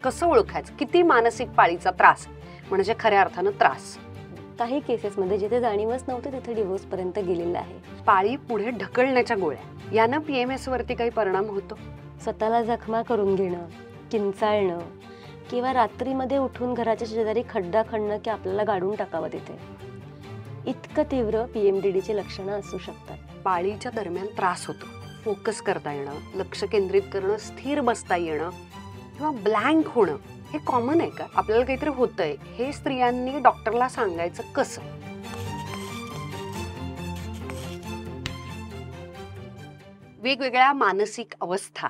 कसं ओळखायचं किती मानसिक पाळीचा त्रास म्हणजे खऱ्या अर्थानं त्रास? काही केसेसमध्ये जिथे जाणीवच नव्हते तिथे डिवोर्स पर्यंत गेलेला आहे. पाळी पुढे ढकलण्याच्या गोळ्या यानं PMS वरती काही परिणाम होतो? स्वतःला जखमा करून घेणं, किंचाळणं किंवा रात्रीमध्ये उठून घराच्या शेजारी खड्डा खणणं की आपल्याला गाडून टाकावं तिथे, इतकं तीव्र PMDDची लक्षणं असू शकतात. पाळीच्या दरम्यान त्रास होतो, फोकस करता येणं, लक्ष केंद्रित करणं, स्थिर बसता येणं किंवा ब्लँक होणं हे कॉमन आहे का? आपल्याला काहीतरी होतंय हे स्त्रियांनी डॉक्टरला सांगायचं कसं? वेगवेगळ्या मानसिक अवस्था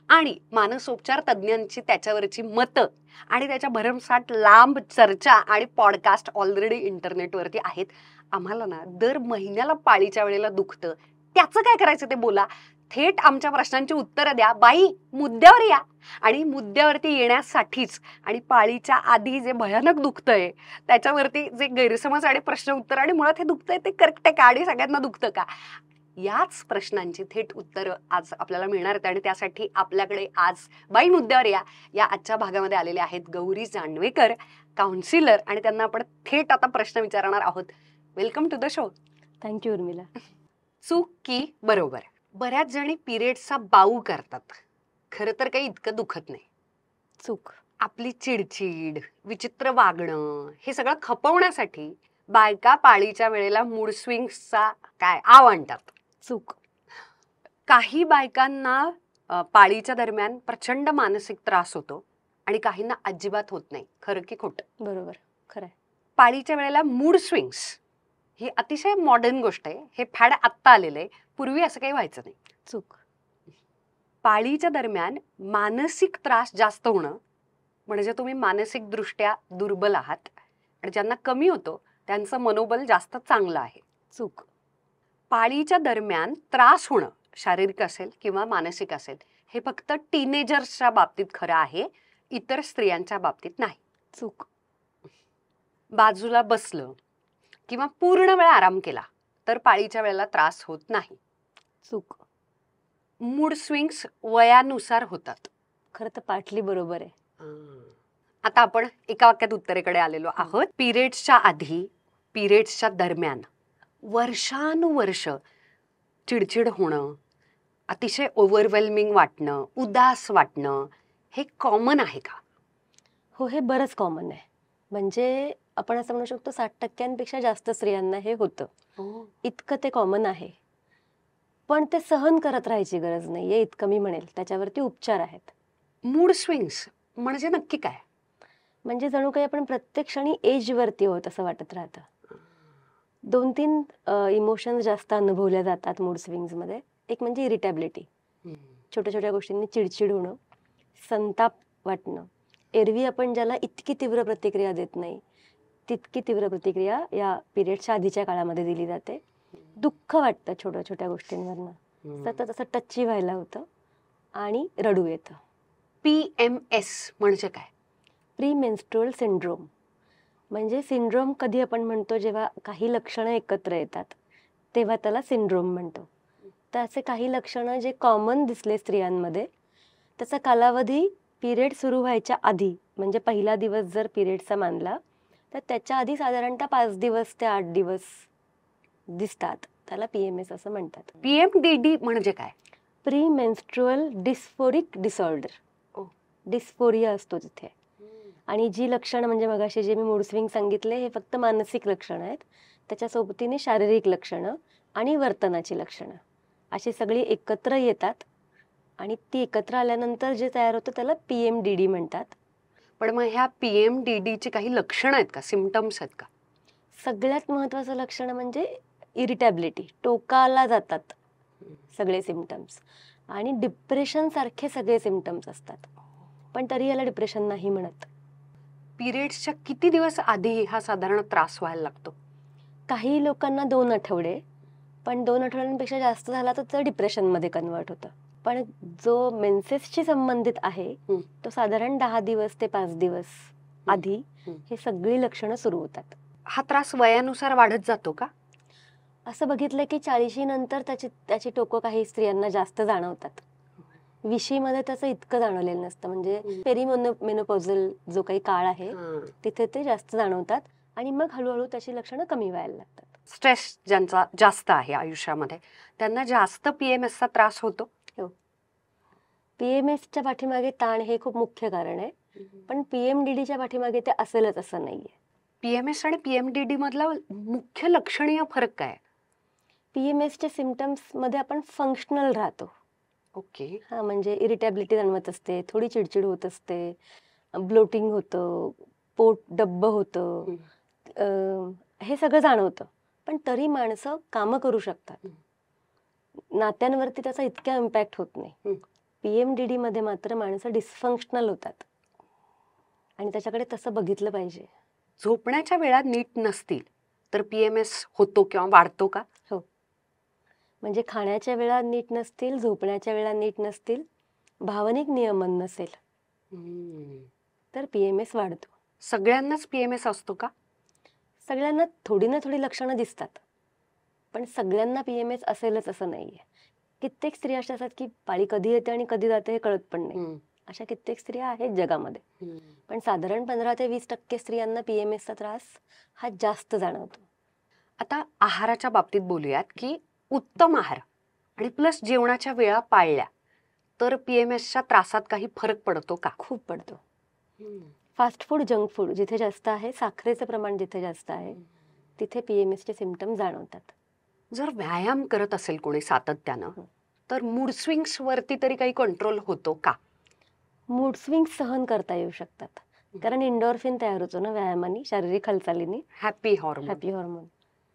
आणि मानसोपचार तज्ज्ञांची त्याच्यावरची मतं आणि त्याच्या भरमसाठ लांब चर्चा आणि पॉडकास्ट ऑलरेडी इंटरनेटवरती आहेत. आम्हाला ना दर महिन्याला पाळीच्या वेळेला दुखतं, त्याचं काय करायचं ते बोला. थेट आमच्या प्रश्नांची उत्तरं द्या. बाई, मुद्द्यावर या. आणि मुद्द्यावरती येण्यासाठीच आणि पाळीच्या आधी जे भयानक दुखतंय त्याच्यावरती जे गैरसमज आणि प्रश्न उत्तर आणि मुळात हे दुखतंय ते करेक्ट आहे का आणि सगळ्यांना दुखतं का, याच प्रश्नांची थेट उत्तरं आज आपल्याला मिळणार आहेत. आणि त्यासाठी आपल्याकडे आज बाई मुद्द्यावर या आजच्या भागामध्ये आलेले आहेत गौरी जांभेकर, काउन्सिलर, आणि त्यांना आपण थेट आता प्रश्न विचारणार आहोत. Welcome to the show. Thank you Urmila. चूक की बरोबर? बऱ्याच जणी पिरियड्सचा बाऊ करतात, खरं तर काही इतकं दुखत नाही. चूक. आपली चिडचिड, विचित्र वागणं हे सगळं खपवण्यासाठी बायका पाळीच्या वेळेला मूड स्विंग्सचा आव आणतात. चूक. काही बायकांना पाळीच्या दरम्यान प्रचंड मानसिक त्रास होतो आणि काहींना अजिबात होत नाही. खरं की खोटं? बरोबर, खरंय. पाळीच्या वेळेला मूड स्विंग्स ही अतिशय मॉडर्न गोष्ट आहे. हे फॅड आत्ता आलेलं आहे, पूर्वी असं काही व्हायचं नाही. चूक. पाळीच्या दरम्यान मानसिक त्रास जास्त होणं म्हणजे तुम्ही मानसिक दृष्ट्या दुर्बल आहात आणि ज्यांना कमी होतो त्यांचं मनोबल जास्त चांगलं आहे. चूक. पाळीच्या दरम्यान त्रास होणं शारीरिक असेल किंवा मानसिक असेल हे फक्त टीनेजर्सच्या बाबतीत खरं आहे, इतर स्त्रियांच्या बाबतीत नाही. चूक. बाजूला बसलं किंवा पूर्ण वेळ आराम केला तर पाळीच्या वेळेला त्रास होत नाही. चूक. मूड स्विंग्स वयानुसार होतात. खरं तर पाटली बरोबर आहे. आता आपण एका वाक्यात उत्तरेकडे आलेलो आहोत. पिरियड्सच्या आधी, पिरियड्सच्या दरम्यान वर्षानुवर्ष चिडचिड होणं, अतिशय ओव्हरवेल्मिंग वाटणं, उदास वाटणं हे कॉमन आहे का? हो, हे बरंच कॉमन आहे. म्हणजे आपण असं म्हणू शकतो 60% जास्त स्त्रियांना हे होतं. इतकं ते कॉमन आहे. पण ते सहन करत राहायची गरज नाहीये, इतकं मी म्हणेल. त्याच्यावरती उपचार आहेत. मूड स्विंग्स म्हणजे नक्की काय? म्हणजे जणू काही आपण प्रत्येक क्षणी एजवरती होत असं वाटत राहतं. 2-3 इमोशन्स जास्त अनुभवल्या जातात मूड स्विंग्समध्ये. एक म्हणजे इरिटॅबिलिटी, छोट्या छोट्या गोष्टींनी चिडचिड होणं, संताप वाटणं. एरवी आपण ज्याला इतकी तीव्र प्रतिक्रिया देत नाही तितकी तीव्र प्रतिक्रिया या पिरियडच्या आधीच्या काळामध्ये दिली जाते. दुःख वाटतं छोट्या छोट्या गोष्टींवरनं, सतत असं टच्ची व्हायला होतं आणि रडू येतं. PMS म्हणजे काय? Pre menstrual syndrome. म्हणजे सिंड्रोम कधी आपण म्हणतो जेव्हा काही लक्षणं एकत्र येतात तेव्हा त्याला सिंड्रोम म्हणतो. तर असे काही लक्षणं जे कॉमन दिसले स्त्रियांमध्ये, त्याचा कालावधी पिरियड सुरू व्हायच्या आधी, म्हणजे पहिला दिवस जर पिरियडचा मानला तर त्याच्या आधी साधारणतः 5 दिवस ते 8 दिवस दिसतात. त्याला PMS असं म्हणतात. PMDD म्हणजे काय? Pre menstrual dysphoric disorder. Dysphoria असतो तिथे. आणि जी लक्षणं म्हणजे मगाशी जे मी मूड स्विंग सांगितले हे फक्त मानसिक लक्षणं आहेत. त्याच्या सोबतीने शारीरिक लक्षणं आणि वर्तनाची लक्षणं अशी सगळी एकत्र येतात आणि ती एकत्र आल्यानंतर जे तयार होतं त्याला PMDD म्हणतात. पण मग ह्या PMDDची काही लक्षणं आहेत का, सिम्पटम्स आहेत का? सगळ्यात महत्त्वाचं लक्षण म्हणजे इरिटॅबिलिटी. टोकाला जातात सगळे सिम्पटम्स आणि डिप्रेशन सारखे सगळे सिम्पटम्स असतात. पण तरी याला डिप्रेशन नाही म्हणत. पिरियड्सच्या किती दिवस आधी हा साधारण त्रास व्हायला लागतो? काही लोकांना 2 आठवडे, पण 2 आठवड्यांपेक्षा जास्त झाला तर ते डिप्रेशनमध्ये कन्वर्ट होतं. पण जो मेन्सेसशी संबंधित आहे तो साधारण 10 दिवस ते 5 दिवस आधी हे सगळी लक्षणं सुरू होतात. हा त्रास वयानुसार वाढत जातो का? असं बघितलं की 40 नंतर त्याची टोकं काही स्त्रियांना जास्त जाणवतात. विशीमध्ये त्याचं इतकं जाणवलेलं नसतं. म्हणजे पेरिमेनोपॉझल जो काही काळ आहे तिथे ते जास्त जाणवतात आणि मग हळूहळू त्याची लक्षणं कमी व्हायला लागतात. स्ट्रेस ज्यांचा जास्त आहे आयुष्यामध्ये त्यांना जास्त पीएमएसचा त्रास होतो. पीएमएसच्या पाठीमागे ताण हे खूप मुख्य कारण आहे, पण पीएमडीडीच्या पाठीमागे ते असेलच असं नाहीये. पीएमएस आणि पीएमडीडी मधला मुख्य लक्षणीय फरक काय? पीएमएसच्या सिम्पटम्स मध्ये आपण फंक्शनल राहतो. ओके. हा, म्हणजे इरिटेबिलिटी जाणवत असते, थोडी चिडचिड होत असते, ब्लोटिंग होतं, पोट डब्ब होतं, हे सगळं जाणवतं. पण तरी माणसं कामं करू शकतात. नात्यांवरती त्याचा इतका इम्पॅक्ट होत नाही. पीएमडीडी मध्ये मात्र माणसं डिस्फंक्शनल होतात आणि त्याच्याकडे तसं बघितलं पाहिजे. झोपण्याच्या वेळा नीट नसतील तर पीएमएस होतो किंवा वाढतो का? हो, म्हणजे खाण्याच्या वेळा नीट नसतील, झोपण्याच्या वेळा नीट नसतील, भावनिक नियमन नसेल तर पीएमएस वाढतो. सगळ्यांनाच पीएमएस असतो का? सगळ्यांना थोडी ना थोडी लक्षणं दिसतात, पण सगळ्यांना पीएमएस असेलच असं नाहीये. कित्येक स्त्रिया अशा असतात की पाळी कधी येते आणि कधी जाते हे कळत पण नाही. अशा कित्येक स्त्रिया आहेत जगामध्ये, पण साधारण 15 ते 20% स्त्रियांना पीएमएसचा त्रास हा जास्त जाणवतो. आता आहाराच्या बाबतीत बोलूयात की उत्तम आहार आणि प्लस जेवणाच्या वेळा पाळल्या तर पीएमएसच्या त्रासात काही फरक पडतो का? खूप पडतो. फास्ट फूड, जंक फूड जिथे जास्त आहे, साखरेचं प्रमाण जिथे जास्त आहे, तिथे पीएमएसचे सिम्पटम जाणवतात. जर व्यायाम करत असेल कोणी सातत्यानं तर मूड स्विंग्स वरती तरी काही कंट्रोल होतो का? मूड स्विंग सहन करता येऊ शकतात, कारण इंडोर्फिन तयार होतो ना व्यायामाने, शारीरिक हालचालीने, हॅपी हॉर्मोन.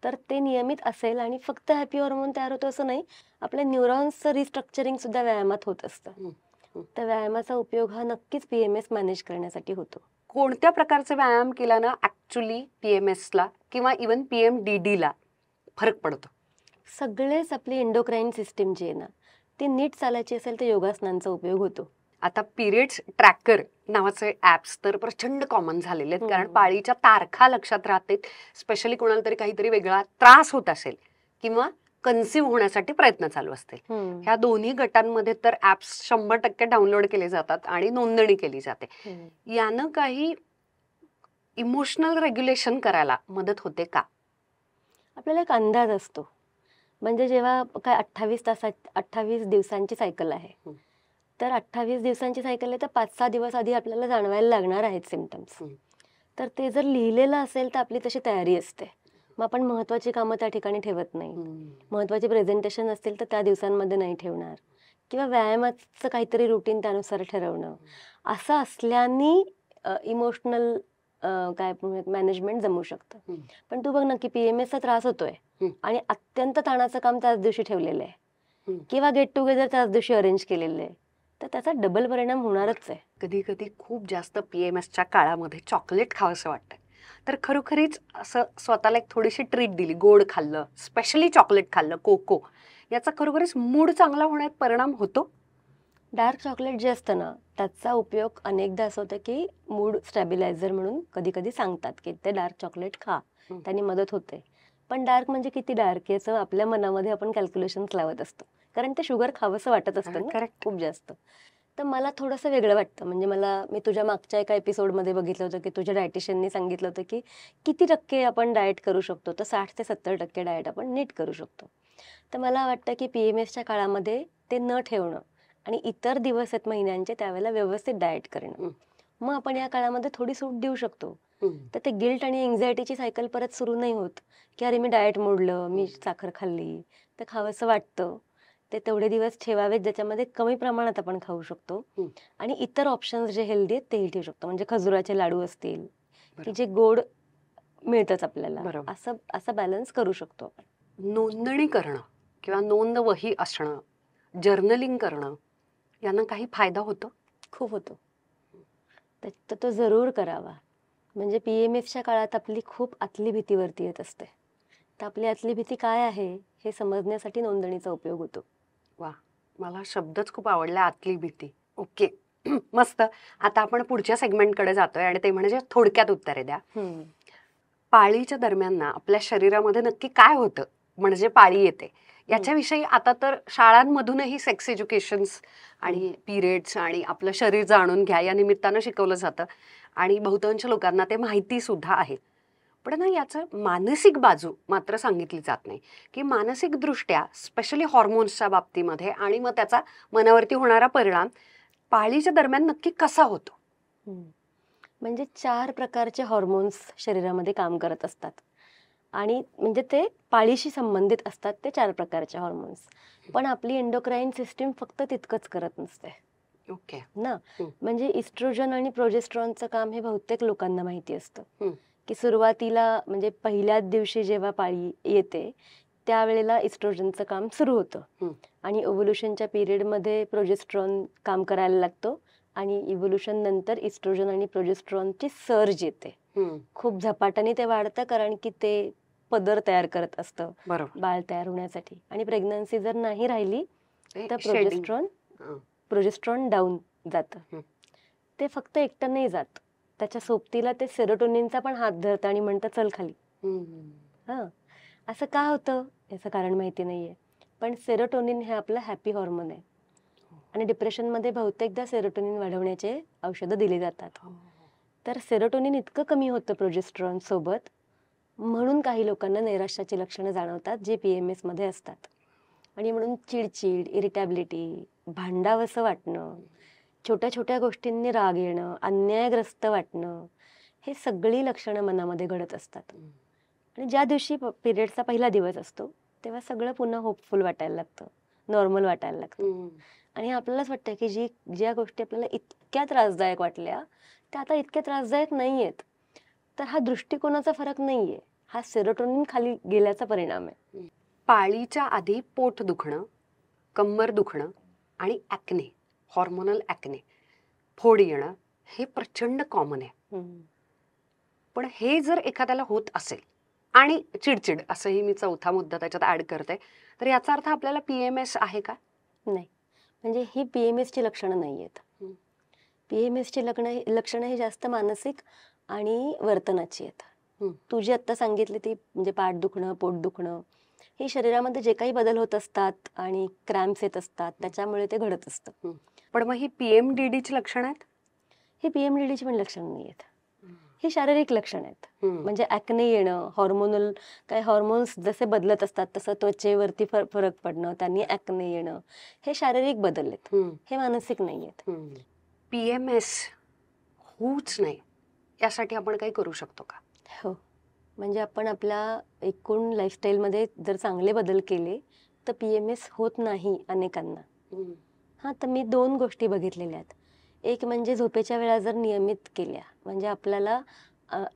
तर ते नियमित असेल आणि फक्त हॅपी हॉर्मोन तयार होतो असं नाही, आपल्या न्यूरॉन्सचं रिस्ट्रक्चरिंग सुद्धा व्यायामात होत असतं. तर व्यायामाचा उपयोग हा नक्कीच पीएमएस मॅनेज करण्यासाठी होतो. कोणत्या प्रकारचे व्यायाम केल्यानं ऍक्च्युली पीएमएसला किंवा इवन पीएमडीडीला फरक पडतो? सगळेच आपली एंडोक्राईन सिस्टीम जी आहे ना ती नीट चालायची असेल तर योगासनांचा उपयोग होतो. आता पिरियड्स ट्रॅकर नावाचे ऍप्स तर प्रचंड कॉमन झालेले आहेत, कारण पाळीच्या तारखा लक्षात राहते. स्पेशली कोणाला तरी काहीतरी वेगळा त्रास होत असेल किंवा कन्सिव्ह होण्यासाठी प्रयत्न चालू असतील, ह्या दोन्ही गटांमध्ये तर ऍप्स 100% डाउनलोड केले जातात आणि नोंदणी केली जाते. यानं काही इमोशनल रेग्युलेशन करायला मदत होते का? आपल्याला एक अंदाज असतो. म्हणजे जेव्हा काय 28 दिवसांची सायकल आहे, तर 28 दिवसांची सायकल आहे तर 5-6 दिवस आधी आपल्याला जाणवायला लागणार आहेत सिम्पटम्स. तर ते जर लिहिलेलं असेल तर आपली तशी तयारी असते. मग आपण महत्वाची कामं त्या ठिकाणी ठेवत नाही. महत्वाचे प्रेझेंटेशन असतील तर त्या दिवसांमध्ये नाही ठेवणार, किंवा व्यायामाचं काहीतरी रुटीन त्यानुसार ठरवणं. असं असल्याने इमोशनल काय मॅनेजमेंट जमू शकतं. पण तू बघ ना की पीएमएसचा त्रास होतोय आणि अत्यंत ताणाचं काम त्याच दिवशी ठेवलेलं आहे किंवा गेट टुगेदर त्याच दिवशी अरेंज केलेलं आहे, तर त्याचा डबल परिणाम होणारच आहे. कधी कधी खूप जास्त पीएमएसच्या काळामध्ये चॉकलेट खावंसं वाटतं, तर खरोखरीच असं स्वतःला एक थोडीशी ट्रीट दिली, गोड खाल्लं, स्पेशली चॉकलेट खाल्लं, कोको, याचा खरोखरीच मूड चांगला होण्यात परिणाम होतो? डार्क चॉकलेट जे असतं ना त्याचा उपयोग अनेकदा असं होतं की मूड स्टॅबिलायझर म्हणून कधी कधी सांगतात की ते डार्क चॉकलेट खा, त्यांनी मदत होते. पण डार्क म्हणजे किती डार्क याचं आपल्या मनामध्ये आपण कॅल्क्युलेशन्स लावत असतो, कारण ते शुगर खावंसं वाटत असतं ना खूप जास्त. तर मला थोडंसं वेगळं वाटतं. म्हणजे मी तुझ्या मागच्या एका एपिसोडमध्ये बघितलं होतं की तुझ्या डायटिशियननी सांगितलं होतं की किती टक्के आपण डाएट करू शकतो, तर 60 ते 70% डाएट आपण नीट करू शकतो. तर मला वाटतं की पीएमएसच्या काळामध्ये ते न ठेवणं आणि इतर दिवस आहेत महिन्यांचे त्यावेळेला व्यवस्थित डाएट करणं, मग आपण या काळामध्ये थोडी सूट देऊ शकतो. तर ते गिल्ट आणि एन्झायटीची सायकल परत सुरू नाही होत की अरे मी डाएट मोडलं, मी साखर खाल्ली, तर खावंसं वाटतं. ते तेवढे दिवस ठेवावेत ज्याच्यामध्ये कमी प्रमाणात आपण खाऊ शकतो आणि इतर ऑप्शन्स जे हेल्दी आहेत तेही ठेवू शकतो. म्हणजे खजुराचे लाडू असतील की जे गोड मिळतच आपल्याला, असं बॅलन्स करू शकतो आपण. नोंदणी करणं किंवा नोंद वही असणं, जर्नलिंग करणं, यांना काही फायदा होतो? खूप होतो. तर तो जरूर करावा. म्हणजे पीएमएसच्या काळात आपली खूप आतली भीती वरती येत असते, तर आपली आतली भीती काय आहे हे समजण्यासाठी नोंदणीचा उपयोग होतो. वा, मला शब्दच खूप आवडला, आतली भीती. ओके, मस्त. आता आपण पुढच्या सेगमेंटकडे जातोय आणि ते म्हणजे थोडक्यात उत्तरे द्या. पाळीच्या दरम्यान ना आपल्या शरीरामध्ये नक्की काय होतं म्हणजे पाळी येते याच्याविषयी आता तर शाळांमधूनही सेक्स एज्युकेशन्स आणि पिरियड्स आणि आपलं शरीर जाणून घ्या या निमित्तानं शिकवलं जातं आणि बहुतांश लोकांना ते माहिती सुद्धा आहे. पण ना याचं मानसिक बाजू मात्र सांगितली जात नाही, की मानसिकदृष्ट्या स्पेशली हॉर्मोन्सच्या बाबतीमध्ये आणि मग त्याचा मनावरती होणारा परिणाम पाळीच्या दरम्यान नक्की कसा होतो. म्हणजे 4 प्रकारचे हॉर्मोन्स शरीरामध्ये काम करत असतात आणि म्हणजे ते पाळीशी संबंधित असतात ते 4 प्रकारचे हॉर्मोन्स. पण आपली एंडोक्राईन सिस्टीम फक्त तितकंच करत नसते ओके. ना. म्हणजे इस्ट्रोजन आणि प्रोजेस्ट्रॉनचं काम हे बहुतेक लोकांना माहिती असतं, की सुरुवातीला म्हणजे पहिल्याच दिवशी जेव्हा पाळी येते त्यावेळेला इस्ट्रोजनचं काम सुरू होतं आणि ओव्ह्युलेशनच्या पिरियडमध्ये प्रोजेस्ट्रॉन काम करायला लागतो आणि इव्होल्युशन नंतर इस्ट्रोजन आणि प्रोजेस्ट्रॉनची सर्ज येते. खूप झपाट्याने ते वाढतं कारण की ते पदर तयार करत असतं बाळ तयार होण्यासाठी. आणि प्रेग्नन्सी जर नाही राहिली तर प्रोजेस्ट्रॉन डाऊन जातं. ते फक्त एकटं नाही जात, त्याच्या सोबतीला ते सेरोटोनिनचा पण हात धरतं आणि म्हणतं चल खाली. असं का होतं याचं कारण माहिती नाहीये, पण सेरोटोनिन हे आपलं हॅपी हॉर्मोन आहे आणि डिप्रेशनमध्ये बहुतेकदा सेरोटोनिन वाढवण्याचे औषधं दिली जातात. तर सेरोटोनिन इतकं कमी होतं प्रोजेस्ट्रॉन सोबत म्हणून काही लोकांना नैराश्याची लक्षणं जाणवतात जे PMS मध्ये असतात. आणि म्हणून चिडचिड, इरिटॅबिलिटी, भांडावंसं वाटणं, छोट्या छोट्या गोष्टींनी राग येणं, अन्यायग्रस्त वाटणं, हे सगळी लक्षणं मनामध्ये घडत असतात. आणि ज्या दिवशी पिरियडचा पहिला दिवस असतो तेव्हा सगळं पुन्हा होपफुल वाटायला लागतं, नॉर्मल वाटायला लागतं आणि आपल्यालाच वाटतं की ज्या गोष्टी आपल्याला इतक्या त्रासदायक वाटल्या त्या आता इतक्या त्रासदायक नाहीयेत. तर हा दृष्टिकोनाचा फरक नाहीये, हा सेरोटोनिन खाली गेल्याचा परिणाम आहे. पाळीच्या आधी पोट दुखणं, कंबर दुखणं आणि ॲक्ने, हॉर्मोनल ॲक्ने, फोड येणं हे प्रचंड कॉमन आहे. पण हे जर एखाद्याला होत असेल आणि चिडचिड असंही मी चौथा मुद्दा त्याच्यात ऍड करते, तर याचा अर्थ आपल्याला PMS आहे का? नाही, म्हणजे ही PMS ची लक्षणं नाहीयेत. PMS ची लक्षणं ही जास्त मानसिक आणि वर्तनाची आहेत. तू जी आता सांगितली ती म्हणजे पाठ दुखणं, पोट दुखणं, हे शरीरामध्ये जे काही बदल होत असतात आणि क्रॅम्प्स येत असतात त्याच्यामुळे ते घडत असतं. पण मग ही PMDD ची लक्षणं आहेत? ही PMDD ची पण लक्षणं नाही आहेत, ही शारीरिक लक्षणं आहेत. म्हणजे ॲक्ने येणं, हॉर्मोनल काही हॉर्मोन्स जसे बदलत असतात तसं त्वचेवरती फरक पडणं, त्यांनी ॲक्ने येणं, हे शारीरिक बदल आहेत, हे मानसिक नाही आहेत. PMS होऊच नाही यासाठी आपण काही करू शकतो का? हो, म्हणजे आपण आपल्या एकूण लाईफस्टाईलमध्ये जर चांगले बदल केले तर PMS होत नाही अनेकांना. तर मी 2 गोष्टी बघितलेल्या आहेत. एक म्हणजे झोपेच्या वेळा जर नियमित केल्या, म्हणजे आपल्याला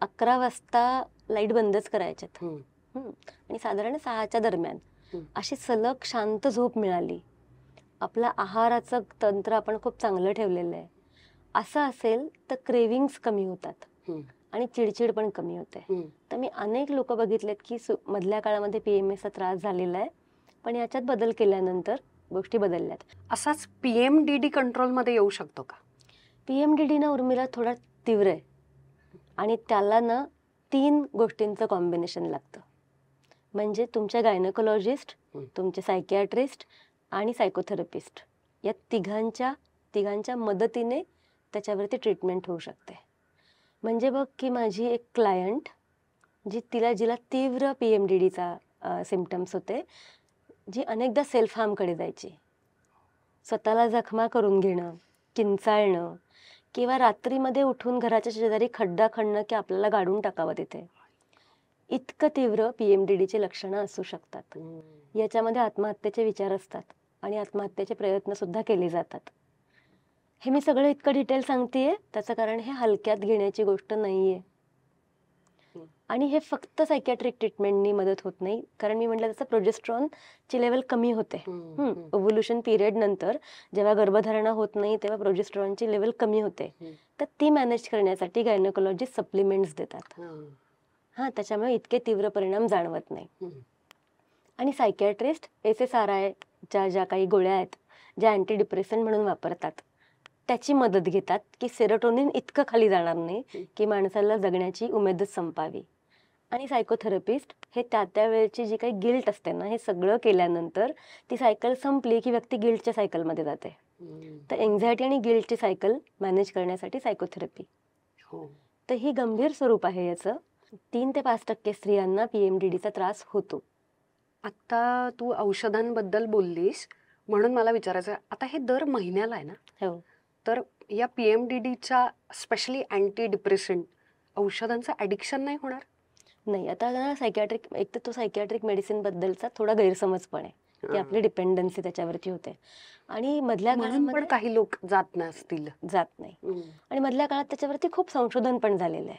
11 वाजता लाईट बंदच करायच्यात आणि साधारण 6च्या दरम्यान अशी सलग शांत झोप मिळाली, आपलं आहाराचं तंत्र आपण खूप चांगलं ठेवलेलं आहे, असं असेल तर क्रेविंग्स कमी होतात आणि चिडचिड पण कमी होते. तर मी अनेक लोक बघितलेत की मधल्या काळामध्ये PMSचा त्रास झालेला आहे, पण याच्यात बदल केल्यानंतर गोष्टी बदलल्यात. असाच PMDD कंट्रोलमध्ये येऊ शकतो का? PMDD ना उर्मिला थोडा तीव्र आहे आणि त्याला ना 3 गोष्टींचं कॉम्बिनेशन लागतं. म्हणजे तुमच्या गायनेकोलॉजिस्ट, तुमचे सायकियाट्रिस्ट आणि सायकोथेरपिस्ट या तिघांच्या मदतीने त्याच्यावरती ट्रीटमेंट होऊ शकते. म्हणजे बघ की माझी एक क्लायंट जिला तीव्र PMDDचा सिम्पटम्स होते, जी अनेकदा सेल्फ हार्मकडे जायची, स्वतःला जखमा करून घेणं, किंचाळणं किंवा रात्रीमध्ये उठून घराच्या शेजारी खड्डा खणणं की आपल्याला गाडून टाकावं तिथे, इतकं तीव्र PMDDची लक्षणं असू शकतात. याच्यामध्ये आत्महत्येचे विचार असतात आणि आत्महत्येचे प्रयत्न सुद्धा केले जातात. हे मी सगळं इतकं डिटेल सांगतेय त्याचं कारण हे हलक्यात घेण्याची गोष्ट नाहीये आणि हे फक्त सायकियाट्रिक ट्रीटमेंटनी मदत होत नाही, कारण मी म्हटलं तसं प्रोजेस्ट्रॉनची लेवल कमी होते. ओव्ह्युलेशन पिरियड नंतर जेव्हा गर्भधारणा होत नाही तेव्हा प्रोजेस्ट्रॉनची लेवल कमी होते, तर ती मॅनेज करण्यासाठी गायनेकोलॉजिस्ट सप्लिमेंट्स देतात. त्याच्यामुळे इतके तीव्र परिणाम जाणवत नाही. आणि सायकियाट्रिस्ट SSRI ज्या काही गोळ्या आहेत ज्या अँटी डिप्रेसंट म्हणून वापरतात त्याची मदत घेतात की सेरोटोनिन इतकं खाली जाणार नाही की माणसाला जगण्याची उमेदच संपावी. आणि सायकोथेरपिस्ट हे त्या वेळची जी काही गिल्ट असते ना, हे सगळं केल्यानंतर ती सायकल संपली की व्यक्ती गिल्टच्या सायकलमध्ये जाते. तर एन्झायटी आणि गिल्टची सायकल मॅनेज करण्यासाठी सायकोथेरपी. हो. तर ही गंभीर स्वरूप आहे याचं. 3 ते 5% स्त्रियांना PMDDचा त्रास होतो. आता तू औषधांबद्दल बोललीस म्हणून मला विचारायचं आहे, आता हे दर महिन्याला आहे ना, हो. तर या PMDDच्या स्पेशली अँटी डिप्रेसंट औषधांचं ॲडिक्शन नाही होणार? नाही, आता ना सायकियाट्रिक, एक तर तो सायकियाट्रिक मेडिसिन बद्दलचा थोडा गैरसमज पण आहे की आपली डिपेंडन्सी त्याच्यावरती होते आणि मधल्या म्हणून पण काळामध्ये काही लोक जात नसतील. जात नाही. आणि मधल्या काळात त्याच्यावरती खूप संशोधन पण झालेलं आहे.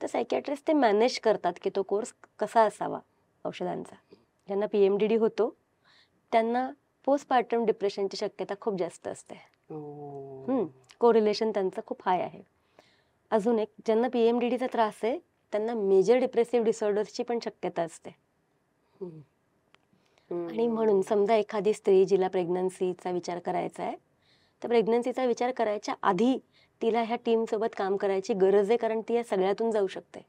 तर सायकियाट्रिस्ट ते मॅनेज करतात की तो कोर्स कसा असावा औषधांचा. ज्यांना PMDD होतो त्यांना पोस्टपार्टम डिप्रेशनची शक्यता खूप जास्त असते. कोरिलेशन त्यांचं खूप हाय आहे. अजून एक, ज्यांना PMDDचा त्रास आहे त्यांना मेजर डिप्रेसिव्ह डिसऑर्डर्सची पण शक्यता असते. आणि म्हणून समजा एखादी स्त्री जिला प्रेग्नन्सीचा विचार करायचा आहे, तर प्रेग्नन्सीचा विचार करायच्या आधी तिला ह्या टीम सोबत काम करायची गरज आहे, कारण ती या सगळ्यातून जाऊ शकते.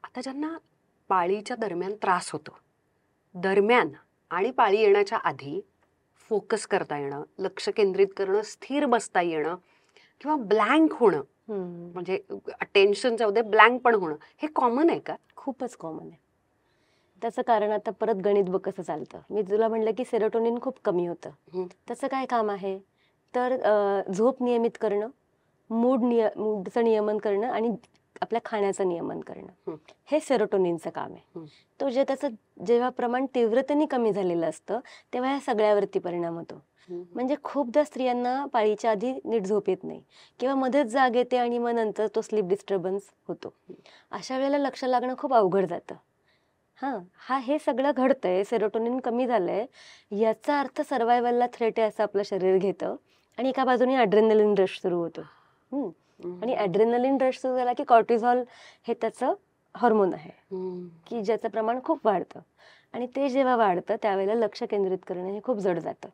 आता ज्यांना पाळीच्या दरम्यान त्रास होतो, दरम्यान आणि पाळी येण्याच्या आधी फोकस करता येणं, लक्ष केंद्रित करणं, स्थिर बसता येणं किंवा ब्लँक होणं, म्हणजे टेन्शन जाऊ दे, ब्लँक पण होणं, हे कॉमन आहे का? खूपच कॉमन आहे. त्याचं कारण आता परत गणित बघ कसं चालतं. मी तुला म्हणलं की सेरोटोनिन खूप कमी होतं. त्याचं काय काम आहे, तर झोप नियमित करणं, मूडचं नियमन करणं आणि आपल्या खाण्याचं नियमन करणं, हे सेरोटोनिनचं काम आहे. तो त्याचं जेव्हा प्रमाण तीव्रतेने कमी झालेलं असतं तेव्हा ह्या सगळ्यावरती परिणाम होतो. म्हणजे खूपदा स्त्रियांना पाळीच्या आधी नीट झोप येत नाही किंवा मध्येच जाग येते आणि मग नंतर तो स्लीप डिस्टर्बन्स होतो. अशा वेळेला लक्ष लागणं खूप अवघड जातं. हे सगळं घडतंय, सेरोटोनिन कमी झालंय, याचा अर्थ सर्वायवलला थ्रेट आहे असं आपलं शरीर घेतं आणि एका बाजूने ॲड्रेनलिन रश सुरू होतो. आणि ॲड्रेनलिन रश सुरू झाला की कॉर्टिझॉल हे त्याचं हॉर्मोन आहे की ज्याचं प्रमाण खूप वाढतं आणि ते जेव्हा वाढतं त्यावेळेला लक्ष केंद्रित करणं हे खूप जड जातं.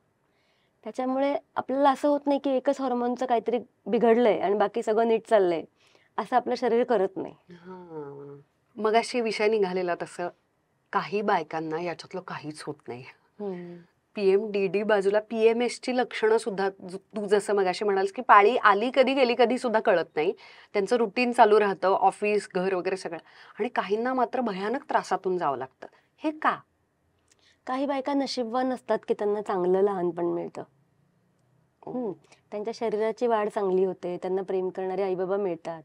त्याच्यामुळे आपल्याला असं होत नाही की एकच हॉर्मोनचं काहीतरी बिघडलंय आणि बाकी सगळं नीट चाललंय, असं आपलं शरीर करत नाही. मग अशी विषय निघालेला तसं काही बायकांना याच्यातलं काहीच होत नाही. PMDD बाजूला PMS ची लक्षणं सुद्धा तू जसं मगाशी म्हणालीस की पाळी आली कधी गेली कधी सुद्धा कळत नाही, त्यांचं रुटीन चालू राहतं, ऑफिस घर वगैरे सगळं, आणि काहींना मात्र भयानक त्रासातून जावं लागतं. हे का? काही बायका नशीबवान असतात की त्यांना चांगलं लहानपण मिळतं. त्यांच्या शरीराची वाढ चांगली होते, त्यांना प्रेम करणारे आईबाबा मिळतात,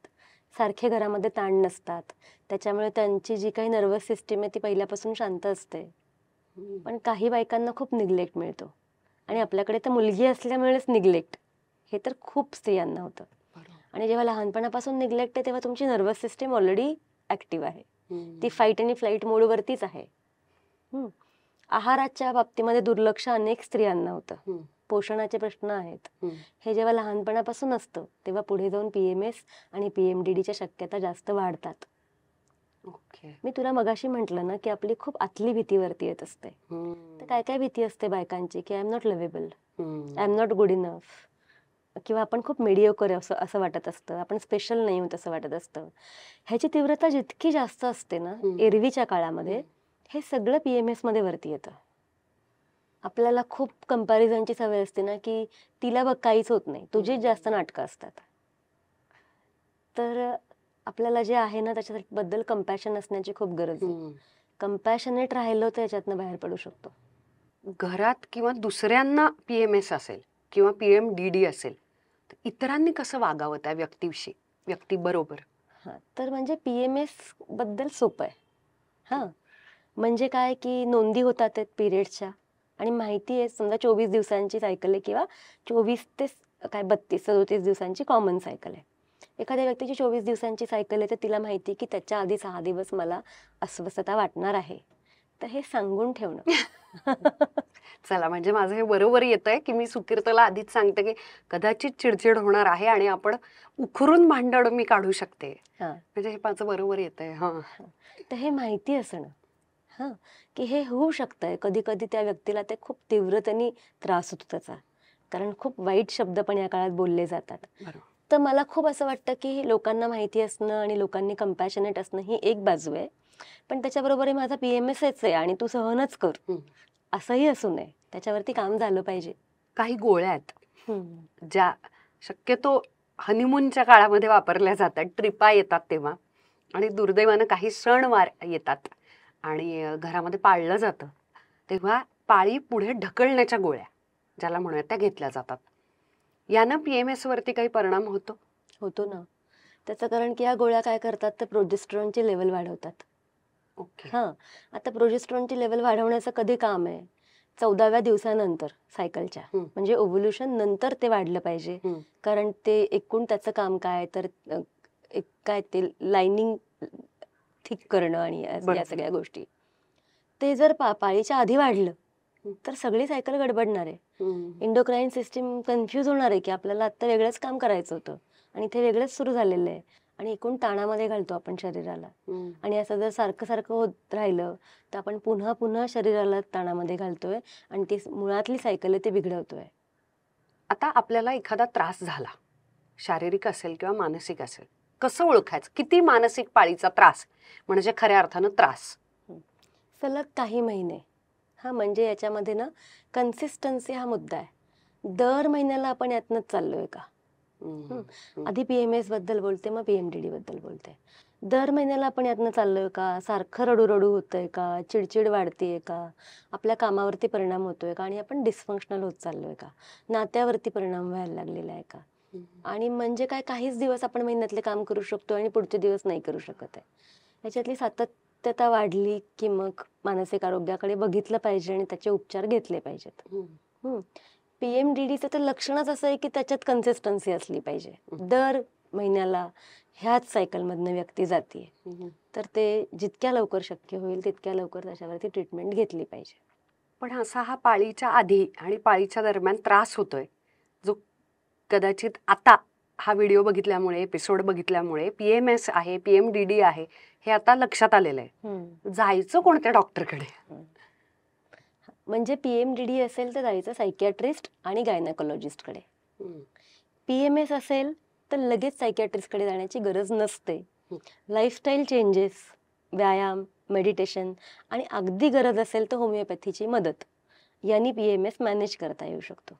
सारखे घरामध्ये ताण नसतात, त्याच्यामुळे त्यांची जी काही नर्वस सिस्टीम आहे ती पहिल्यापासून शांत असते. पण काही बायकांना खूप निग्लेक्ट मिळतो आणि आपल्याकडे तर मुलगी असल्यामुळेच निग्लेक्ट हे तर खूप स्त्रियांना होतं. आणि जेव्हा लहानपणापासून निग्लेक्ट आहे तेव्हा तुमची नर्वस सिस्टीम ऑलरेडी ऍक्टिव्ह आहे, ती फाईट आणि फ्लाईट मोडवरतीच आहे. आहाराच्या बाबतीमध्ये दुर्लक्ष अनेक स्त्रियांना होतं, पोषणाचे प्रश्न आहेत, हे जेव्हा लहानपणापासून असतं तेव्हा पुढे जाऊन PMS आणि PMDDच्या शक्यता जास्त वाढतात. मी तुला मगाशी म्हटलं ना की आपली खूप आतली भीती वरती येत असते. तर काय काय भीती असते बायकांची की I am not lovable, I am not good enough, किंवा आपण खूप मेडिओकर असं वाटत असतं, आपण स्पेशल नाही होत असं वाटत असतं. ह्याची तीव्रता जितकी जास्त असते ना एरवीच्या काळामध्ये, हे सगळं PMS मध्ये वरती येतं. आपल्याला खूप कंपॅरिझनची सवय असते ना की तिला बघ काहीच होत नाही, तुझीच जास्त नाटकं असतात. तर आपल्याला जे आहे ना त्याच्याबद्दल कंपॅशन असण्याची खूप गरज आहे. कंपॅशनेट राहिलो तर याच्यातनं बाहेर पडू शकतो. घरात किंवा दुसऱ्यांना PMS असेल किंवा PMDD असेल तर इतरांनी कसं वागावं त्या व्यक्तीविषयी, व्यक्तीबरोबर? तर म्हणजे PMS बद्दल सोपं आहे. म्हणजे काय की नोंदी होतात पिरियड्सच्या आणि माहिती आहे समजा 24 दिवसांची सायकल आहे किंवा 24 ते 32-37 दिवसांची कॉमन सायकल आहे. एखाद्या व्यक्तीची 24 दिवसांची सायकल आहे तर तिला माहिती की त्याच्या आधी 6 दिवस मला अस्वस्थता वाटणार आहे, तर हे सांगून ठेवणं. चला, म्हणजे माझं हे बरोबर येतंय की मी सुकीर्तला आधीच सांगते की कदाचित चिडचिड होणार आहे आणि आपण उखरून भांडण मी काढू शकते, म्हणजे हे माझं बरोबर येतंय. तर हे माहिती असणं की हे होऊ शकतंय, कधी कधी त्या व्यक्तीला ते खूप तीव्रतेने त्रास होतो त्याचा, कारण खूप वाईट शब्द पण या काळात बोलले जातात. तर मला खूप असं वाटतं की लोकांना माहिती असणं आणि लोकांनी कम्पॅशनेट असणं ही एक बाजू आहे, पण त्याच्याबरोबर माझा PMSच आहे आणि तू सहनच कर हम्म. असंही असू नये. त्याच्यावरती काम झालं पाहिजे. काही गोळ्या आहेत ज्या शक्यतो हनीमूनच्या काळामध्ये वापरल्या जातात, ट्रिपा येतात तेव्हा, आणि दुर्दैवानं काही सणवार येतात आणि घरामध्ये पाळलं जातं, तेव्हा पाळी पुढे ढकलण्याच्या गोळ्या ज्याला म्हणूयात त्या घेतल्या जातात. यानं PMS वरती काही परिणाम होतो ना. त्याचं कारण की या गोळ्या काय करतात तर प्रोजेस्टेरॉनची लेवल वाढवतात. ओके. हां, आता प्रोजेस्टेरॉनची लेवल वाढवण्याचं कधी काम आहे? 14व्या दिवसानंतर सायकलच्या, म्हणजे ओव्ह्युल्युशन नंतर ते वाढलं पाहिजे. कारण ते एकूण त्याचं काम काय तर एक काय ते लाइनिंग थिक करणं आणि या सगळ्या गोष्टी. ते जर पाळीच्या आधी वाढलं तर सगळी सायकल गडबडणार आहे. एंडोक्राईन सिस्टीम कन्फ्यूज होणार आहे की आपल्याला आता वेगळंच काम करायचं होतं आणि ते वेगळंच सुरू झालेलं आहे आणि एकूण ताणामध्ये घालतो आपण शरीराला. आणि असं जर सारखं सारखं होत राहिलं तर आपण पुन्हा पुन्हा शरीराला ताणामध्ये घालतोय आणि ती मुळातली सायकल आहे ती बिघडवतोय. आता आपल्याला एखादा त्रास झाला, शारीरिक असेल किंवा मानसिक असेल, कसं ओळखायचं किती मानसिक पाळीचा त्रास म्हणजे खऱ्या अर्थानं त्रास? सलग काही महिने. हा म्हणजे याच्यामध्ये ना कन्सिस्टन्सी हा मुद्दा आहे. दर महिन्याला आपण यातनंच चाललोय का? आधी PMS बद्दल बोलते, मग PMDD बद्दल बोलते. दर महिन्याला आपण यातनं चाललोय का? सारखं रडू होतंय का? चिडचिड वाढतेय का? आपल्या कामावरती परिणाम होतोय का? आणि आपण डिस्फंक्शनल होत चाललोय का? नात्यावरती परिणाम व्हायला लागलेला आहे का? आणि म्हणजे काय, काहीच दिवस आपण महिन्यातले काम करू शकतो आणि पुढचे दिवस नाही करू शकत आहे. याच्यातली सातत्यता वाढली की मग मानसिक आरोग्याकडे बघितलं पाहिजे आणि त्याचे उपचार घेतले पाहिजेत. PMDDचं तर लक्षणच असं आहे की त्याच्यात कन्सिस्टन्सी असली पाहिजे. दर महिन्याला ह्याच सायकलमधनं व्यक्ती जाते, तर ते जितक्या लवकर शक्य होईल तितक्या लवकर त्याच्यावरती ट्रीटमेंट घेतली पाहिजे. पण असा हा पाळीच्या आधी आणि पाळीच्या दरम्यान त्रास होतोय, जो कदाचित आता हा व्हिडिओ बघितल्यामुळे, एपिसोड बघितल्यामुळे PMS आहे, PMDD आहे हे आता लक्षात आलेलं आहे, जायचं कोणत्या डॉक्टरकडे? म्हणजे PMDD असेल तर जायचं सायकियाट्रिस्ट आणि गायनेकोलॉजिस्टकडे. PMS असेल तर लगेच सायकियाट्रिस्टकडे जाण्याची गरज नसते. लाईफस्टाईल चेंजेस, व्यायाम, मेडिटेशन आणि अगदी गरज असेल तर होमिओपॅथीची मदत यांनी PMS मॅनेज करता येऊ शकतो.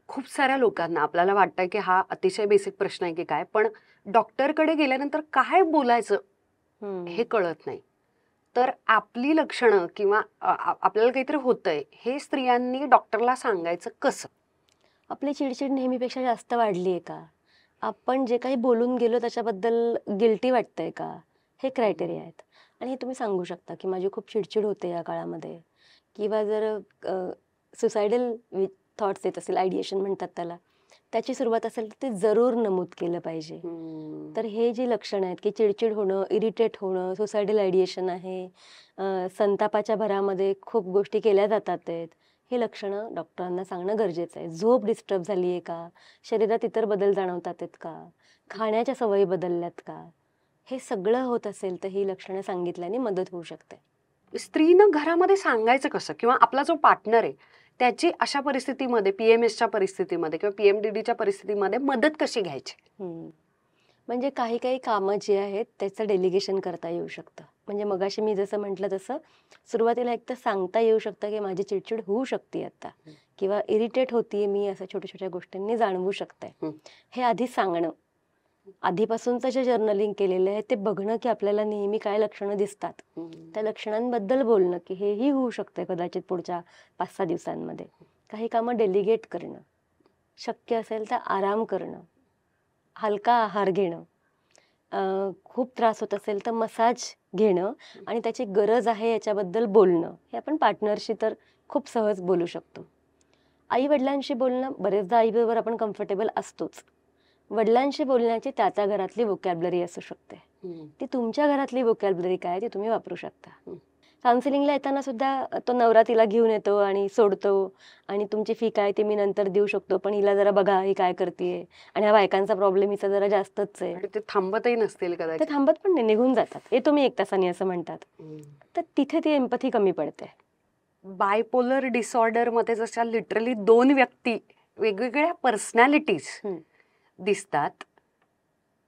खूप साऱ्या लोकांना आपल्याला वाटतं की हा अतिशय बेसिक प्रश्न आहे की काय, पण डॉक्टरकडे गेल्यानंतर काय बोलायचं हे कळत नाही. तर आपली लक्षणं किंवा आपल्याला काहीतरी होतंय हे स्त्रियांनी डॉक्टरला सांगायचं कसं? आपली चिडचिड नेहमीपेक्षा जास्त वाढली आहे का? आपण जे काही बोलून गेलो त्याच्याबद्दल गिल्टी वाटतंय का? हे क्रायटेरिया आहेत. आणि हे तुम्ही सांगू शकता की माझी खूप चिडचिड होते या काळामध्ये, किंवा जर सुसायडल थॉट्स येत असेल, आयडिएशन म्हणतात त्याला, त्याची सुरुवात असेल तर ते जरूर नमूद केलं पाहिजे. तर हे जी लक्षणं आहेत की चिडचिड होणं, इरिटेट होणं, सुसायडल आयडिएशन आहे, संतापाच्या भरामध्ये खूप गोष्टी केल्या जातात आहेत, हे लक्षणं डॉक्टरांना सांगणं गरजेचं आहे. झोप डिस्टर्ब झाली आहे का? शरीरात इतर बदल जाणवतात आहेत का? खाण्याच्या सवयी बदलल्यात का? हे सगळं होत असेल तर ही लक्षणं सांगितल्याने मदत होऊ शकते. स्त्रीनं घरामध्ये सांगायचं कसं, किंवा आपला जो पार्टनर आहे त्याची अशा परिस्थितीमध्ये, PMSच्या परिस्थितीमध्ये किंवा PMDDच्या परिस्थितीमध्ये मदत कशी घ्यायची? म्हणजे काही काही कामं जी आहेत त्याचं डेलिगेशन करता येऊ शकतं. म्हणजे मगाशी मी जसं म्हटलं तसं सुरुवातीला एक तर सांगता येऊ शकतं की माझी चिडचिड होऊ शकते आता, किंवा इरिटेट होतीये मी, असं छोट्या छोट्या गोष्टींनी जाणवू शकते. हे आधी सांगणं, आधीपासूनचं जे जर्नलिंग केलेलं आहे ते बघणं की आपल्याला नेहमी काय लक्षणं दिसतात, त्या लक्षणांबद्दल बोलणं की हेही होऊ शकतं कदाचित पुढच्या 5-6 दिवसांमध्ये. काही कामं डेलिगेट करणं, शक्य असेल तर आराम करणं, हलका आहार घेणं, खूप त्रास होत असेल तर मसाज घेणं आणि त्याची गरज आहे याच्याबद्दल बोलणं. हे आपण पार्टनरशी तर खूप सहज बोलू शकतो. आई वडिलांशी बोलणं, बरेचदा आईबरोबर आपण कम्फर्टेबल असतोच. वडिलांशी बोलण्याची त्या घरातली वोकॅब्लरी असू शकते, ती तुमच्या घरातली वोकॅब्लरी काय ती तुम्ही वापरू शकता. काउन्सिलिंगला येताना सुद्धा तो नवरा तिला घेऊन येतो आणि सोडतो आणि तुमची फी काय ते मी नंतर देऊ शकतो, पण हिला जरा बघा ही काय करतेय, आणि ह्या बायकांचा प्रॉब्लेम हिचा जरा जास्तच आहे. ते थांबतही नसतील ते कदाचित. थांबत पण नाही, निघून जातात. हे तुम्ही 1 तासाने असं म्हणतात. तर तिथे ती एम्पथी कमी पडते. बायपोलर डिसऑर्डर मध्ये जशा लिटरली 2 व्यक्ती, वेगवेगळ्या पर्सनॅलिटीज दिसतात,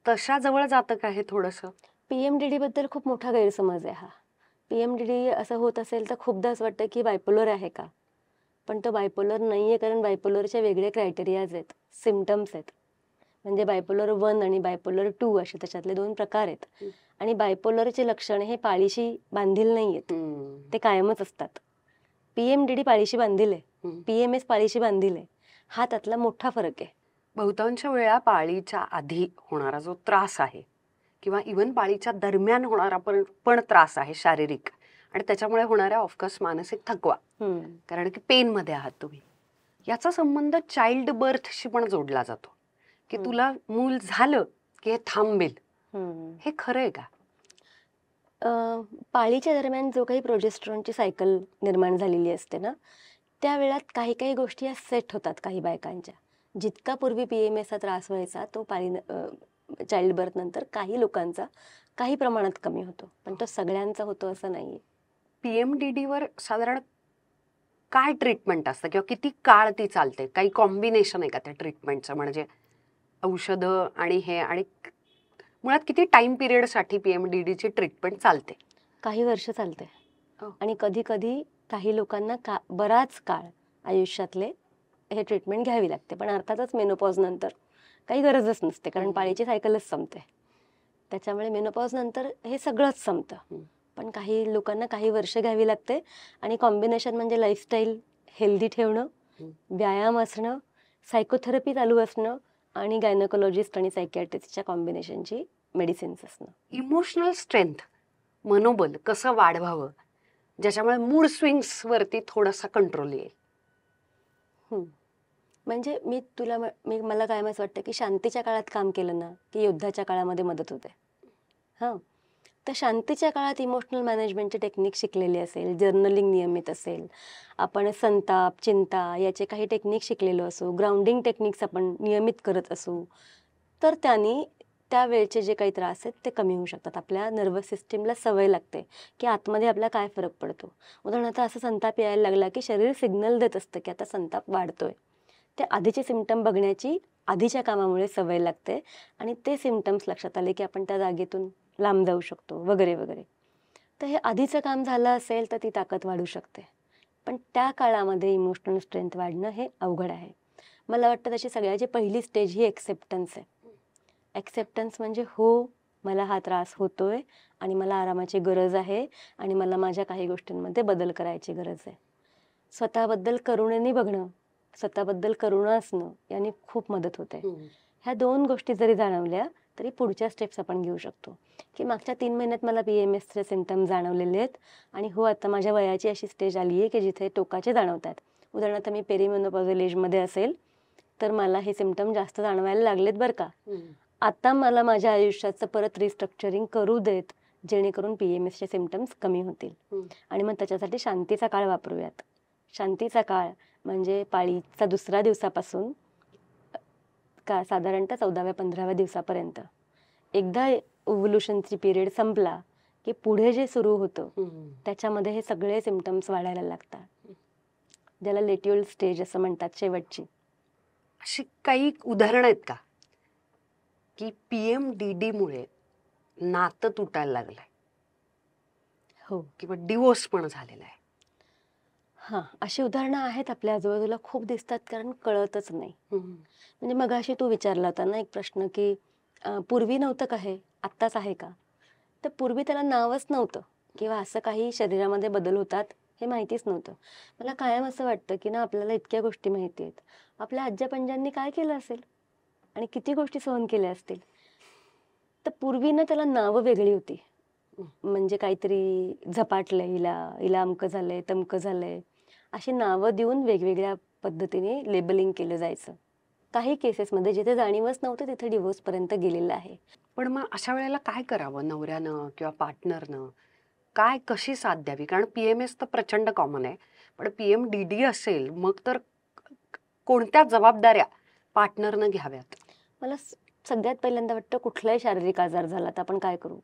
तशा जवळ जातं का हे थोडंसं? PMDD बद्दल खूप मोठा गैरसमज आहे हा. PMDD असं होत असेल तर खूपदा असं वाटतं की बायपोलर आहे का? पण तो बायपोलर नाहीये, कारण बायपोलरचे वेगळे क्रायटेरियाज आहेत, सिम्पटम्स आहेत. म्हणजे बायपोलर 1 आणि बायपोलर 2 असे त्याच्यातले 2 प्रकार आहेत. हं. आणि बायपोलरचे लक्षणे हे पाळीशी बांधील नाहीयेत, ते कायमच असतात. PMDD पाळीशी बांधील आहे, PMS पाळीशी बांधील आहे. हा त्यातला मोठा फरक आहे. बहुतांश वेळा पाळीच्या आधी होणारा जो त्रास आहे किंवा इवन पाळीच्या दरम्यान होणारा पण त्रास आहे शारीरिक, आणि त्याच्यामुळे होणाऱ्या ऑफकोर्स मानसिक थकवा, कारण की पेनमध्ये आहात तुम्ही, याचा संबंध चाइल्ड बर्थशी पण जोडला जातो, की तुला मूल झालं की हे थांबेल. हे खरं आहे का? पाळीच्या दरम्यान जो काही प्रोजेस्टेरॉनची सायकल निर्माण झालेली असते ना, त्या वेळात काही काही गोष्टी या सेट होतात काही बायकांच्या. जितका पूर्वी PMSचा त्रास व्हायचा तो चाइल्ड बर्थ नंतर काही लोकांचा काही प्रमाणात कमी होतो, पण तो सगळ्यांचा होतो असं नाहीये. PMDD वर साधारण काय ट्रीटमेंट असतं किंवा किती काळ ती चालते? काही कॉम्बिनेशन आहे का त्या ट्रीटमेंटचं, म्हणजे औषधं आणि हे, आणि मुळात किती टाइम पिरियड साठी PMDD ची ट्रीटमेंट चालते? काही वर्ष चालते. हो. आणि कधी कधी काही लोकांना बराच काळ आयुष्यातले हे ट्रीटमेंट घ्यावी लागते. पण अर्थातच मेनोपॉज नंतर काही गरजच नसते, कारण पाळीची सायकलच संपते. त्याच्यामुळे मेनोपॉज नंतर हे सगळंच संपतं. पण काही लोकांना काही वर्ष घ्यावी लागते. आणि कॉम्बिनेशन म्हणजे लाईफस्टाईल हेल्दी ठेवणं, व्यायाम असणं, सायकोथेरपी चालू असणं आणि गायनोकोलॉजिस्ट आणि सायकियाट्रिस्टच्या कॉम्बिनेशनची मेडिसिन्स असणं. इमोशनल स्ट्रेंथ, मनोबल कसं वाढवावं ज्याच्यामुळे मूड स्विंग्स वरती थोडासा कंट्रोल येईल? म्हणजे मला काय असं वाटतं की शांतीच्या काळात काम केलं ना की युद्धाच्या काळामध्ये मदत होते. हां, तर शांतीच्या काळात इमोशनल मॅनेजमेंटची टेक्निक शिकलेली असेल, जर्नलिंग नियमित असेल, आपण संताप, चिंता याचे काही टेक्निक शिकलेलो असू, ग्राउंडिंग टेक्निक्स आपण नियमित करत असू, तर त्यांनी त्या वेळचे जे काही त्रास आहेत ते कमी होऊ शकतात. आपल्या नर्वस सिस्टीमला सवय लागते की आतमध्ये आपला काय फरक पडतो. उदाहरणार्थ असं संताप यायला लागला की शरीर सिग्नल देत असतं की आता संताप वाढतोय. ते आधीचे सिम्पटम बघण्याची आधीच्या कामामुळे सवय लागते आणि ते सिम्पटम्स लक्षात आले की आपण त्या जागेतून लांब जाऊ शकतो वगैरे वगैरे. तर हे आधीचं काम झालं असेल तर ती ताकद वाढू शकते. पण त्या काळामध्ये इमोशनल स्ट्रेंथ वाढणं हे अवघड आहे. मला वाटतं त्याची सगळ्याची पहिली स्टेज ही एक्सेप्टन्स आहे. एक्सेप्टन्स म्हणजे हो, मला हा त्रास होतोय आणि मला आरामाची गरज आहे आणि मला माझ्या काही गोष्टींमध्ये बदल करायची गरज आहे. स्वतःबद्दल करुणेने बघणं, स्वतःबद्दल करुणा असणं याने खूप मदत होते. ह्या 2 गोष्टी जरी जाणवल्या तरी पुढच्या स्टेप्स आपण घेऊ शकतो की मागच्या 3 महिन्यात मला PMSचे सिम्पटम जाणवलेले आहेत आणि हो, आता माझ्या वयाची अशी स्टेज आली आहे की जिथे टोकाचे जाणवतात. उदाहरणार्थ मी पेरिमेनोपॉझल एजमध्ये असेल तर मला हे सिम्पटम जास्त जाणवायला लागलेत बरं का. आता मला माझ्या आयुष्याचं परत रिस्ट्रक्चरिंग करू देत, जेणेकरून PMSचे सिम्पटम्स कमी होतील. आणि मग त्याच्यासाठी शांतीचा काळ वापरूयात. शांतीचा काळ म्हणजे पाळीचा दुसऱ्या दिवसापासून साधारणतः 14व्या-15व्या दिवसापर्यंत. एकदा ओव्ह्युलेशनची पिरियड संपला की पुढे जे सुरू होतं त्याच्यामध्ये हे सगळे सिम्पटम्स वाढायला लागतात, ज्याला लेट्युअल स्टेज असं म्हणतात, शेवटची. अशी काही उदाहरणं आहेत का की PMDD मुळे नातं तुटायला लागलंय? हो, किंवा डिवोर्स पण झालेला आहे? हां, अशी उदाहरणं आहेत आपल्या आजूबाजूला, खूप दिसतात, कारण कळतच नाही. म्हणजे मगाशी तू विचारला होता ना एक प्रश्न की पूर्वी नव्हतं का हे, आत्ताच आहे का? तर पूर्वी त्याला नावच नव्हतं किंवा असं काही शरीरामध्ये बदल होतात हे माहितीच नव्हतं. मला कायम असं वाटतं की ना आपल्याला इतक्या गोष्टी माहिती आहेत. आपल्या आज्या-पणज्यांनी काय केलं असेल आणि किती गोष्टी सहन केल्या असतील. तर पूर्वी ना त्याला नावं वेगळी होती. म्हणजे काहीतरी झपाटलंय हिला अमकं झालंय, तमकं झालंय, अशी नावं देऊन वेगवेगळ्या पद्धतीने लेबलिंग केलं जायचं. काही केसेसमध्ये जिथे जाणीवच नव्हतं तिथे डिवोर्सपर्यंत गेलेलं आहे. पण मग अशा वेळेला काय करावं नवऱ्यानं किंवा पार्टनरनं? काय, कशी साथ द्यावी? कारण PMS तर प्रचंड कॉमन आहे, पण PMDD असेल मग तर कोणत्या जबाबदाऱ्या पार्टनरनं घ्याव्यात? मला सगळ्यात पहिल्यांदा वाटतं कुठलाही शारीरिक आजार झाला तर आपण काय करू?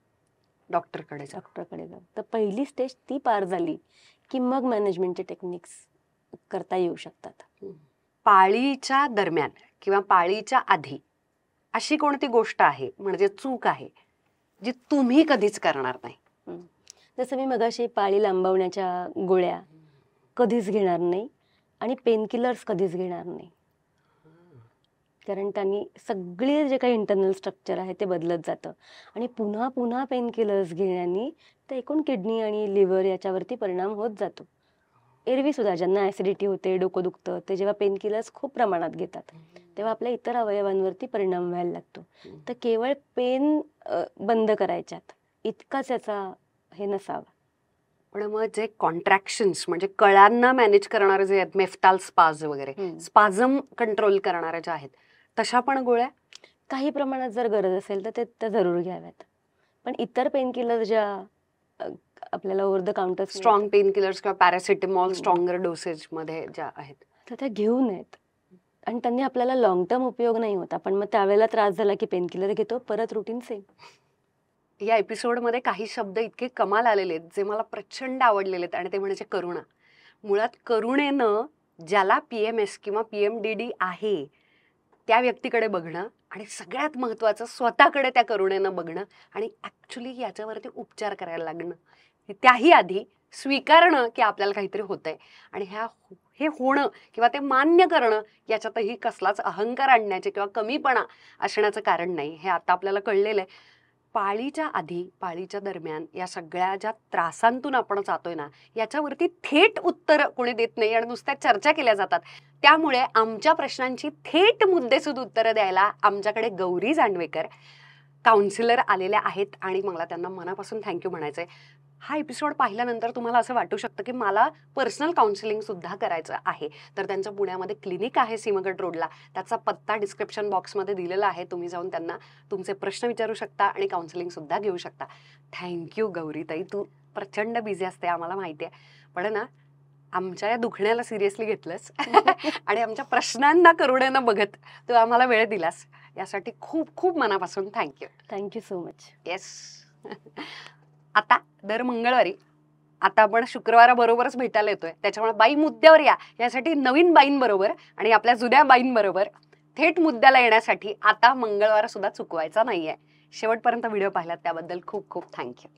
डॉक्टरकडे जा. डॉक्टरकडे जाऊ. तर पहिली स्टेज ती पार झाली की मग मॅनेजमेंटचे टेक्निक्स करता येऊ शकतात. पाळीच्या दरम्यान किंवा पाळीच्या आधी अशी कोणती गोष्ट आहे म्हणजे चूक आहे जी तुम्ही कधीच करणार नाही? जसं मी मगाशी पाळी लांबवण्याच्या गोळ्या कधीच घेणार नाही आणि पेनकिलर्स कधीच घेणार नाही, कारण त्यांनी सगळे जे काही इंटरनल स्ट्रक्चर आहे ते बदलत जातं आणि पुन्हा पुन्हा पेनकिलर्स घेण्याने ते एकूण किडनी आणि लिव्हर याच्यावरती परिणाम होत जातो. एरवी सुद्धा ज्यांना ॲसिडिटी होते, डोकं दुखतं, ते जेव्हा पेनकिलर्स खूप प्रमाणात घेतात तेव्हा आपल्या इतर अवयवांवरती परिणाम व्हायला लागतो. तर केवळ पेन बंद करायच्यात इतकाच याचा हे नसावा. पण मग जे कॉन्ट्रॅक्शन्स म्हणजे कळ्यांना मॅनेज करणारे जे आहेत, मेफ्टाल स्पाज वगैरे, स्पाझम कंट्रोल करणाऱ्या ज्या आहेत, तशा पण गोळ्या काही प्रमाणात जर गरज असेल तर त्या जरूर घ्याव्यात. पण इतर पेनकिलर ज्या आपल्याला over the counter strong pain killers किंवा पॅरासिटेमॉल स्ट्रॉंगर डोसेज मध्ये ज्या आहेत तर त्या घेऊ नयेत. आणि त्यांनी आपल्याला लॉंग टर्म उपयोग नाही होता, पण मग त्यावेळेला त्रास झाला की पेनकिलर घेतो, परत रुटीन सेम. या एपिसोडमध्ये काही शब्द इतके कमाल आलेले आहेत जे मला प्रचंड आवडलेले आहेत, आणि ते म्हणजे करुणा. मुळात करुणेनं ज्याला PMS किंवा PMDD आहे त्या व्यक्तीकडे बघणं, आणि सगळ्यात महत्त्वाचं स्वतःकडे त्या करुणेनं बघणं आणि ॲक्च्युली याच्यावरती उपचार करायला लागणं. त्याही आधी स्वीकारणं की आपल्याला काहीतरी होतंय, आणि हे होणं किंवा ते मान्य करणं याच्यातही कसलाच अहंकार आणण्याचे किंवा कमीपणा असण्याचं कारण नाही, हे आता आपल्याला कळलेलं आहे. पाळीच्या आधी, पाळीच्या दरम्यान या सगळ्या ज्या त्रासांतून आपण जातोय ना, याच्यावरती थेट उत्तर कोणी देत नाही आणि नुसत्या चर्चा केल्या जातात. त्यामुळे आमच्या प्रश्नांची थेट मुद्देसूद उत्तरं द्यायला आमच्याकडे गौरी जांभेकर काउन्सिलर आलेल्या आहेत, आणि मला त्यांना मनापासून थँक्यू म्हणायचंय. हा एपिसोड पाहिल्यानंतर तुम्हाला असं वाटू शकतं की मला पर्सनल काउन्सिलिंग सुद्धा करायचं आहे, तर त्यांचं पुण्यामध्ये क्लिनिक आहे सिंहगड रोडला. त्याचा पत्ता डिस्क्रिप्शन बॉक्समध्ये दिलेला आहे. तुम्ही जाऊन त्यांना तुमचे प्रश्न विचारू शकता आणि काउन्सिलिंग सुद्धा घेऊ शकता. थँक्यू गौरीताई, तू प्रचंड बिझी असते आम्हाला माहिती आहे, पण ना आमच्या या दुखण्याला सिरियसली घेतलंस आणि आमच्या प्रश्नांना करुणेनं बघत तू आम्हाला वेळ दिलास, यासाठी खूप खूप मनापासून thank you. Thank you so much. Yes. आता दर मंगळवारी, आता आपण शुक्रवाराबरोबरच भेटायला येतोय, त्याच्यामुळे बाई मुद्द्यावर या यासाठी नवीन बाईंबरोबर आणि आपल्या जुन्या बाईंबरोबर थेट मुद्द्याला येण्यासाठी आता मंगळवार सुद्धा चुकवायचा नाहीये. शेवटपर्यंत व्हिडिओ पाहिलात त्याबद्दल खूप खूप थँक्यू.